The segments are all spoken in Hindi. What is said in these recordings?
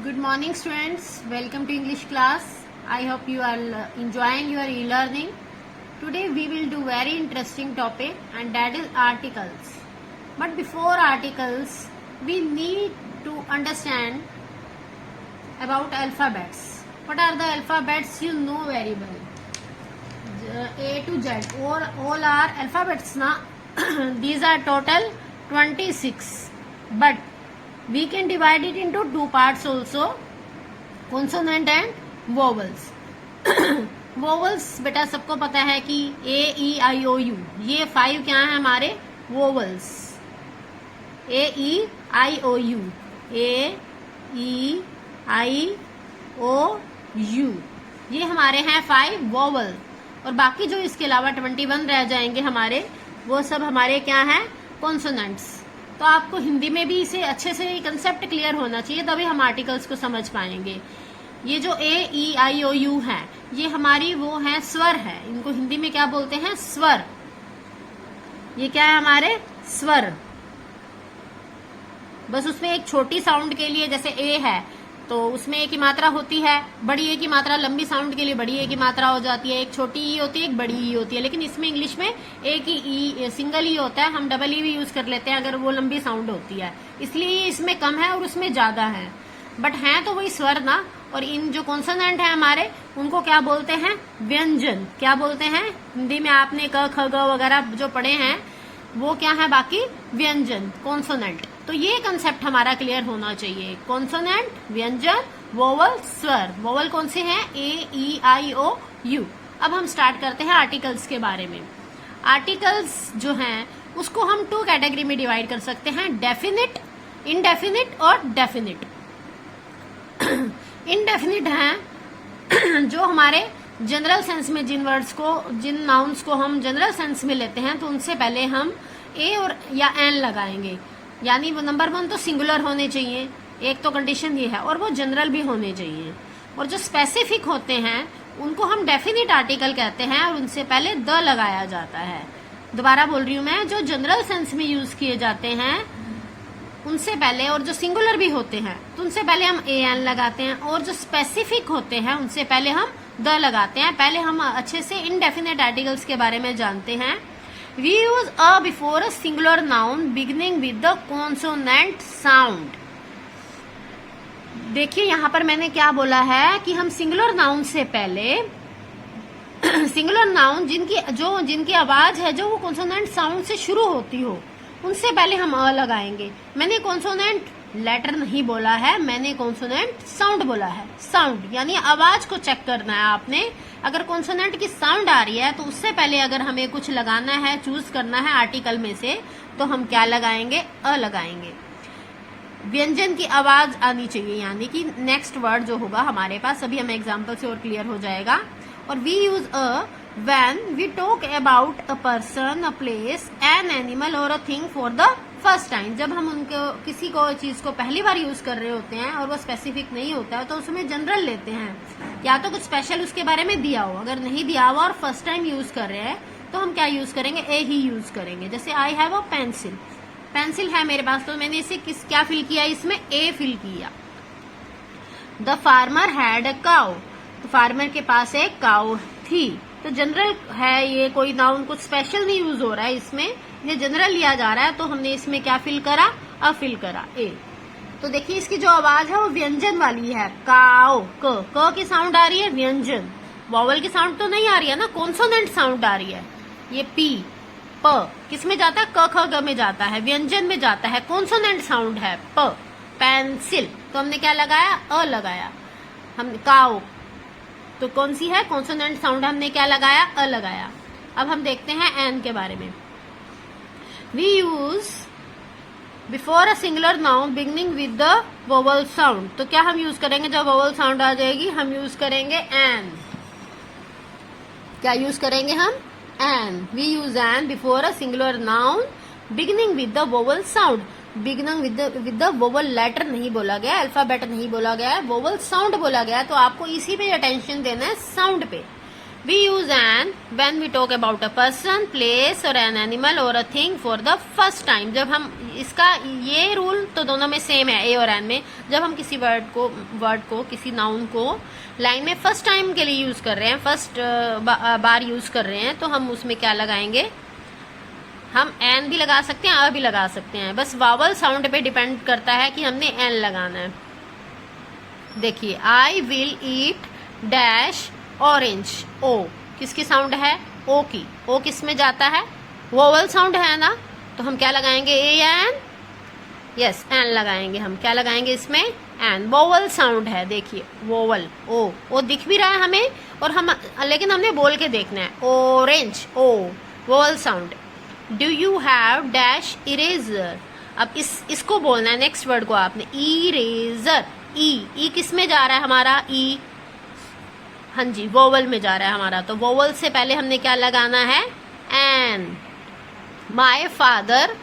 Good morning, students. Welcome to English class. I hope you are enjoying your e-learning. Today we will do very interesting topic, and that is articles. But before articles, we need to understand about alphabets. What are the alphabets? You know very well. A to Z. All are alphabets na. These are total 26. But we can divide it into two parts also, consonant and vowels. Vowels बेटा सबको पता है कि ए ई आई ओ यू, ये 5 क्या है हमारे vowels. A E I O U, A E I O U, ये हमारे हैं 5 वोवल. और बाकी जो इसके अलावा 21 रह जाएंगे हमारे, वो सब हमारे क्या हैं, कॉन्सोनेंट्स. तो आपको हिंदी में भी इसे अच्छे से कंसेप्ट क्लियर होना चाहिए, तभी हम आर्टिकल्स को समझ पाएंगे. ये जो ए ई आई ओ यू है, ये हमारी वो है स्वर है. इनको हिंदी में क्या बोलते हैं, स्वर. ये क्या है हमारे स्वर. बस उसमें एक छोटी साउंड के लिए, जैसे ए है तो उसमें एक ही मात्रा होती है, बड़ी ए की मात्रा लंबी साउंड के लिए बड़ी ए की मात्रा हो जाती है. एक छोटी ई होती है, एक बड़ी ई होती है. लेकिन इसमें इंग्लिश में एक ही ई, सिंगल ई होता है. हम डबल ई भी यूज कर लेते हैं अगर वो लंबी साउंड होती है. इसलिए ये इसमें कम है और उसमें ज्यादा है, बट हैं तो वही स्वर ना. और इन जो कॉन्सोनेंट है हमारे, उनको क्या बोलते हैं, व्यंजन. क्या बोलते हैं हिंदी में, आपने क ख ग वगैरह जो पढ़े हैं वो क्या है, बाकी व्यंजन, कॉन्सोनेंट. तो ये कंसेप्ट हमारा क्लियर होना चाहिए. कॉन्सोनेंट, व्यंजन, वोवल, स्वर. वोवल कौन से हैं, ए ई आई ओ यू. अब हम स्टार्ट करते हैं आर्टिकल्स के बारे में. आर्टिकल्स जो हैं उसको हम 2 कैटेगरी में डिवाइड कर सकते हैं, डेफिनिट, इनडेफिनिट और डेफिनिट. इनडेफिनिट हैं जो हमारे जनरल सेंस में, जिन वर्ड्स को, जिन नाउन्स को हम जनरल सेंस में लेते हैं, तो उनसे पहले हम ए और या एन लगाएंगे. यानी वो नंबर 1 तो सिंगुलर होने चाहिए, एक तो कंडीशन ये है, और वो जनरल भी होने चाहिए. और जो स्पेसिफिक होते हैं उनको हम डेफिनिट आर्टिकल कहते हैं, और उनसे पहले द लगाया जाता है. दोबारा बोल रही हूं मैं, जो जनरल सेंस में यूज किए जाते हैं उनसे पहले, और जो सिंगुलर भी होते हैं तो उनसे पहले हम ए एन लगाते हैं, और जो स्पेसिफिक होते हैं उनसे पहले हम द लगाते हैं. पहले हम अच्छे से इनडेफिनेट आर्टिकल्स के बारे में जानते हैं. We use a before a singular noun beginning with the consonant sound. देखिए यहां पर मैंने क्या बोला है कि हम सिंगुलर नाउन से पहले सिंगुलर नाउन जिनकी आवाज है जो वो कॉन्सोनेंट साउंड से शुरू होती हो, उनसे पहले हम अ लगाएंगे. मैंने कॉन्सोनेंट लेटर नहीं बोला है, मैंने कॉन्सोनेंट साउंड बोला है. साउंड यानी आवाज को चेक करना है आपने. अगर कॉन्सोनेंट की साउंड आ रही है तो उससे पहले अगर हमें कुछ लगाना है, चूज करना है आर्टिकल में से, तो हम क्या लगाएंगे, अ लगाएंगे. व्यंजन की आवाज आनी चाहिए, यानी कि नेक्स्ट वर्ड जो होगा हमारे पास, अभी हमें एग्जाम्पल से और क्लियर हो जाएगा. और we use a when we talk about a person, a place, an animal or a thing for the first time. जब हम उनको, किसी को, चीज को पहली बार यूज कर रहे होते हैं और वो स्पेसिफिक नहीं होता है, तो उसमें जनरल लेते हैं, या तो कुछ स्पेशल उसके बारे में दिया हो. अगर नहीं दिया हुआ और फर्स्ट टाइम यूज कर रहे हैं तो हम क्या यूज करेंगे, ए ही यूज करेंगे. जैसे I have a pencil. Pencil है मेरे पास, तो मैंने इसे क्या फिल किया, इसमें ए फिल किया. The farmer had a cow. तो फार्मर के पास एक काउ थी. तो जनरल है ये, कोई नाउन कुछ स्पेशल नहीं यूज हो रहा है इसमें, ये जनरल लिया जा रहा है. तो हमने इसमें क्या फिल करा, अ फिल करा, ए. तो देखिए इसकी जो आवाज है वो व्यंजन वाली है. काओ, क की साउंड आ रही है, व्यंजन. वॉवल की साउंड तो नहीं आ रही है ना, कॉन्सोनेंट साउंड आ रही है. ये पी, प किस में जाता है, क ख ग में जाता है, व्यंजन में जाता है, कॉन्सोनेंट साउंड है. प, पेंसिल, तो हमने क्या लगाया, अ लगाया. हम काओ, तो कौन सी है, कॉन्सोनेंट साउंड, हमने क्या लगाया, अ लगाया. अब हम देखते हैं एन के बारे में. We use before a singular noun beginning with the vowel sound. तो क्या हम यूज करेंगे, जब वोवल साउंड आ जाएगी हम यूज करेंगे एन. क्या यूज करेंगे हम, an. We use an before a singular noun beginning with the vowel sound. Beginning with the vowel letter नहीं बोला गया, अल्फाबेट नहीं बोला गया है, वोवल साउंड बोला गया है. तो आपको इसी पे अटेंशन देना है, साउंड पे. We use an when we talk about a person, place or an animal or a thing for the first time. जब हम इसका ये रूल तो दोनों में सेम है, ए और एन में. जब हम किसी वर्ड को किसी नाउन को लाइन में फर्स्ट टाइम के लिए यूज कर रहे हैं, फर्स्ट बार यूज कर रहे हैं, तो हम उसमें क्या लगाएंगे? हम एन भी लगा सकते हैं, अ भी लगा सकते हैं. बस वावल साउंड पे डिपेंड करता है कि हमने एन लगाना है. देखिए, I will eat dash orange. O किसकी साउंड है? ओ की. ओ किस में जाता है? वोवल साउंड है ना, तो हम क्या लगाएंगे? ए या एन? यस, एन लगाएंगे. हम क्या लगाएंगे इसमें? एन. वोवल साउंड है. देखिए, वोवल. ओ दिख भी रहा है हमें, और हम लेकिन हमने बोल के देखना है. Orange. O vowel sound. Do you have dash eraser. अब इसको बोलना है, नेक्स्ट वर्ड को आपने. इरेजर. ई किस में जा रहा है हमारा? ई. हाँ जी, वोवल में जा रहा है हमारा. तो वोवल से पहले हमने क्या लगाना है? An. My father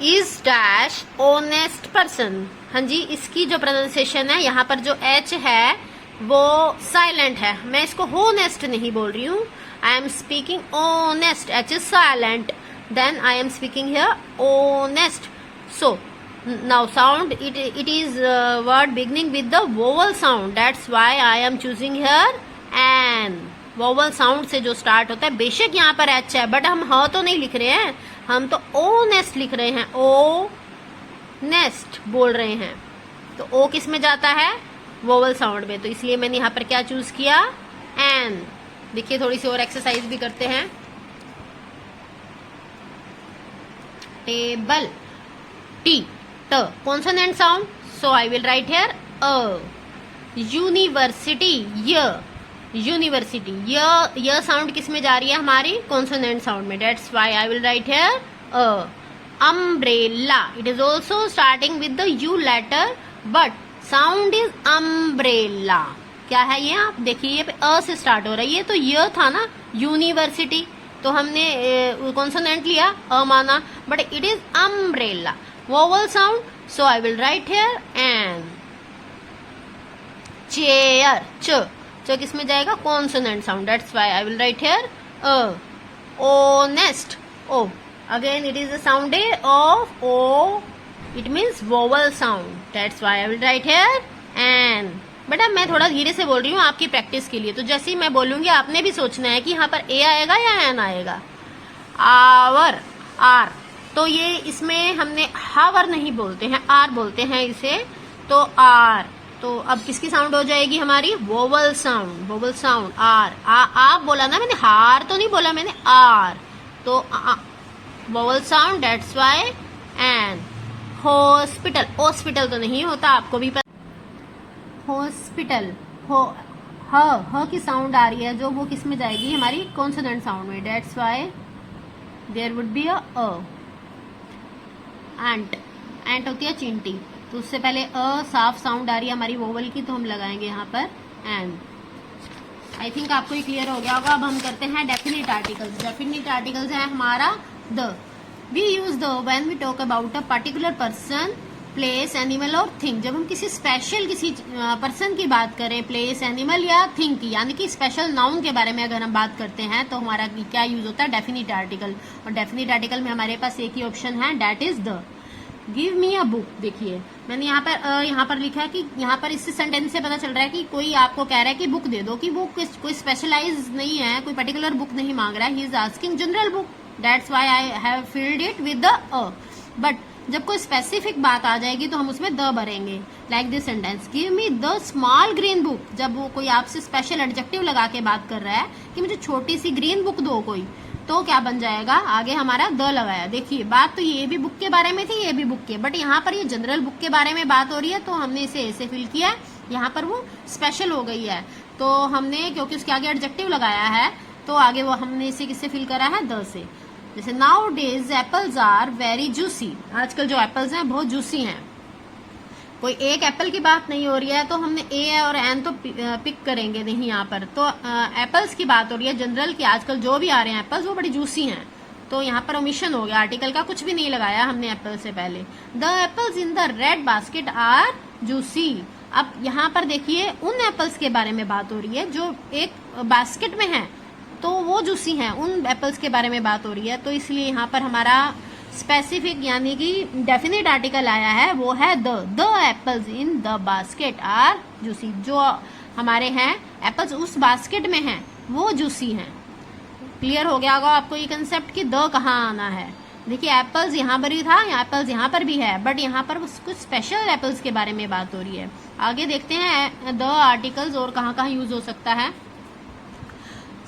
is dash honest person. हाँ जी, इसकी जो प्रोनाउंसिएशन है, यहाँ पर जो एच है वो साइलेंट है. मैं इसको होनेस्ट नहीं बोल रही हूँ. I am speaking honest. H is silent. Then I am speaking here honest. So now sound it is word beginning with the vowel sound. That's why I am choosing here an. vowel sound से जो start होता है, बेशक यहाँ पर h है, बट हम ह तो नहीं लिख रहे हैं, हम तो o nest लिख रहे हैं. o nest बोल रहे हैं. तो o किस में जाता है? vowel sound में. तो इसलिए मैंने यहाँ पर क्या चूज किया? an. देखिए, थोड़ी सी और एक्सरसाइज भी करते हैं. Table. T. T, consonant sound, so I will write here a. University, y. University, y sound किस में जा रही है हमारी? consonant sound में. That's why I will write here a. Umbrella, it is also starting with the u letter, but sound is umbrella. क्या है ये? आप देखिए, ये पे अ से स्टार्ट हो रहा है. ये तो य था ना, यूनिवर्सिटी, तो हमने कॉन्सोनेंट लिया, अ माना, but it is umbrella. vowel sound, so I will write here an. chair. च किस में जाएगा? consonant sound. That's why I will write here a. honest. O. Again it is a sound of o. It means vowel sound. That's why I will write here an. But अब मैं थोड़ा धीरे से बोल रही हूँ आपकी प्रैक्टिस के लिए. तो जैसे ही मैं बोलूंगी आपने भी सोचना है कि यहाँ पर ए आएगा या एन आएगा. आवर. आर. तो ये इसमें हमने हावर नहीं बोलते हैं, आर बोलते हैं इसे. तो आर. तो अब किसकी साउंड हो जाएगी हमारी? Vowel sound. Vowel sound. R. आप बोला ना, मैंने हार तो नहीं बोला, मैंने आर. तो vowel sound. That's why an. Hospital. Hospital तो नहीं होता, आपको भी पता. हॉस्पिटल. ह की साउंड आ रही है, जो वो किस में जाएगी? हमारी कॉन्सोनेंट साउंड में. That's why there would be a. Ant. Ant होती है चींटी, तो उससे पहले अ साफ साउंड आ रही है हमारी वोवल की, तो हम लगाएंगे यहाँ पर एन. आई थिंक आपको ये क्लियर हो गया होगा. अब हम करते हैं डेफिनिट आर्टिकल्स. डेफिनिट आर्टिकल्स है हमारा the. We use the when we talk about a particular person, place, animal और थिंग. जब हम किसी स्पेशल किसी पर्सन की बात करें, प्लेस, एनिमल या थिंग की, यानी कि स्पेशल नाउन के बारे में अगर हम बात करते हैं, तो हमारा क्या यूज होता है? Definite article. और डेफिनिट आर्टिकल में हमारे पास एक ही ऑप्शन है, that is the. Give me a book. देखिए, मैंने यहाँ पर लिखा है कि यहाँ पर इस सेंटेंस से पता चल रहा है कि कोई आपको कह रहा है कि बुक दे दो. कि बुक कोई स्पेशलाइज नहीं है, कोई पर्टिकुलर बुक नहीं मांग रहा है. He is asking general book. That's why I have filled it with the a. But जब कोई स्पेसिफिक बात आ जाएगी तो हम उसमें द भरेंगे. Like this sentence, give me the small green book. जब वो कोई आपसे स्पेशल एडजेक्टिव लगा के बात कर रहा है कि मुझे छोटी सी ग्रीन बुक दो कोई, तो क्या बन जाएगा? आगे हमारा द लगाया. देखिए, बात तो ये भी बुक के बारे में थी, ये भी बुक के, बट यहाँ पर ये जनरल बुक के बारे में बात हो रही है, तो हमने इसे ऐसे फिल किया. यहाँ पर वो स्पेशल हो गई है, तो हमने क्योंकि उसके आगे एडजेक्टिव लगाया है, तो आगे वो हमने इसे किससे फिल करा है? द से. जैसे nowadays apples are very juicy. आजकल जो एप्पल्स हैं बहुत जूसी हैं. कोई एक एप्पल की बात नहीं हो रही है, तो हमने ए और एन तो पिक करेंगे नहीं यहाँ पर. तो एप्पल्स की बात हो रही है जनरल की. आजकल जो भी आ रहे हैं एप्पल्स वो बड़ी जूसी हैं, तो यहाँ पर ओमिशन हो गया. आर्टिकल का कुछ भी नहीं लगाया हमने एप्पल से पहले. The apples in the red basket are juicy. अब यहाँ पर देखिए उन एप्पल्स के बारे में बात हो रही है जो एक बास्केट में है, तो वो जूसी हैं, उन एप्पल्स के बारे में बात हो रही है। तो इसलिए यहाँ पर हमारा स्पेसिफिक यानी कि डेफिनेट आर्टिकल आया है, वो है the apples in the basket are juicy. जो हमारे हैं एप्पल्स उस बास्केट में हैं वो जूसी हैं। क्लियर हो गया होगा आपको ये कंसेप्ट कि द कहाँ आना है। देखिए एप्पल्स यहाँ पर ही था, एप्पल्स यहाँ पर भी है, बट यहाँ पर कुछ स्पेशल एप्पल्स के बारे में बात हो रही है। आगे देखते हैं द आर्टिकल्स और कहाँ कहाँ यूज हो सकता है।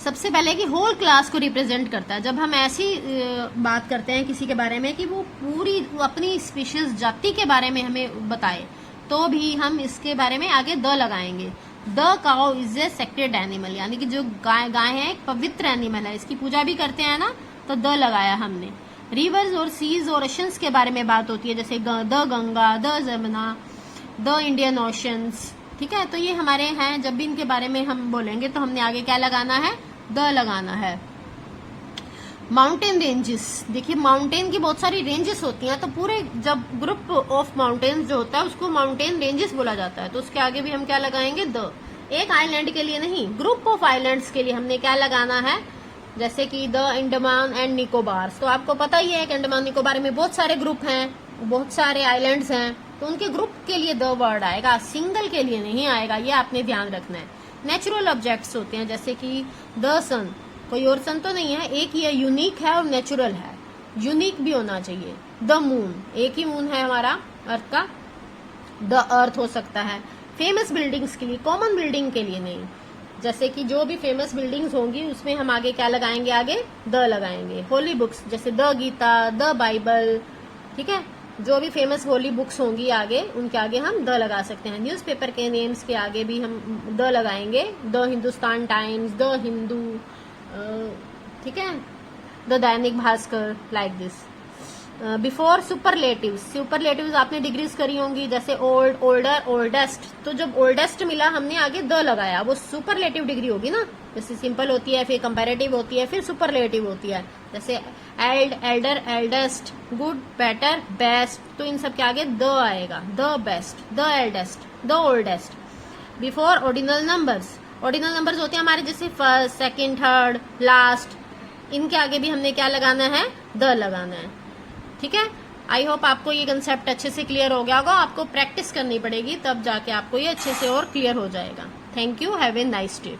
सबसे पहले कि होल क्लास को रिप्रेजेंट करता है। जब हम ऐसी बात करते हैं किसी के बारे में कि वो पूरी अपनी स्पीशीज जाति के बारे में हमें बताए, तो भी हम इसके बारे में आगे द लगाएंगे। The cow is a sacred animal, यानी कि जो गाय है एक पवित्र एनिमल है, इसकी पूजा भी करते हैं ना, तो द लगाया हमने। रिवर्स और सीज और ओशंस के बारे में बात होती है, जैसे the Ganga, the Jamuna, the Indian oceans. ठीक है, तो ये हमारे हैं। जब भी इनके बारे में हम बोलेंगे तो हमने आगे क्या लगाना है, द लगाना है। माउंटेन रेंजेस, देखिए माउंटेन की बहुत सारी रेंजेस होती हैं, तो पूरे जब ग्रुप ऑफ माउंटेन्स जो होता है उसको माउंटेन रेंजेस बोला जाता है। तो उसके आगे भी हम क्या लगाएंगे, द। एक आइलैंड के लिए नहीं, ग्रुप ऑफ आइलैंड्स के लिए हमने क्या लगाना है, जैसे कि द अंडमान एंड निकोबार। तो आपको पता ही है कि अंडमान निकोबार में बहुत सारे ग्रुप हैं, बहुत सारे आइलैंड्स हैं, तो उनके ग्रुप के लिए द वर्ड आएगा, सिंगल के लिए नहीं आएगा, ये आपने ध्यान रखना है। नेचुरल ऑब्जेक्ट्स होते हैं, जैसे कि द सन, कोई और सन तो नहीं है, एक ही है, यूनिक है और नेचुरल है, यूनिक भी होना चाहिए। द मून, एक ही मून है हमारा अर्थ का, द अर्थ हो सकता है। फेमस बिल्डिंग्स के लिए, कॉमन बिल्डिंग के लिए नहीं, जैसे कि जो भी फेमस बिल्डिंग्स होंगी उसमें हम आगे क्या लगाएंगे, आगे द लगाएंगे। होली बुक्स, जैसे द गीता, द बाइबल, ठीक है, जो भी फेमस होली बुक्स होंगी आगे उनके आगे हम द लगा सकते हैं। न्यूज़पेपर के नेम्स के आगे भी हम द लगाएंगे, the Hindustan times, the Hindu, ठीक है, the Dainik Bhaskar, like this. Before superlatives, superlatives आपने डिग्रीज करी होंगी, जैसे ओल्ड, ओल्डर, ओल्डेस्ट। तो जब ओल्डेस्ट मिला हमने आगे द लगाया, वो सुपरलेटिव डिग्री होगी ना, जैसे सिंपल होती है, फिर कंपैरेटिव होती है, फिर सुपरलेटिव होती है, जैसे eld, elder, eldest, good, better, best. तो इन सब के आगे द आएगा, the best, the eldest, the oldest. Before ordinal numbers, ordinal numbers होते हैं हमारे, जैसे फर्स्ट, सेकंड, थर्ड, लास्ट, इनके आगे भी हमने क्या लगाना है, द लगाना है। ठीक है, आई होप आपको ये कंसेप्ट अच्छे से क्लियर हो गया होगा। आपको प्रैक्टिस करनी पड़ेगी, तब जाके आपको ये अच्छे से और क्लियर हो जाएगा। Thank you, have a nice day.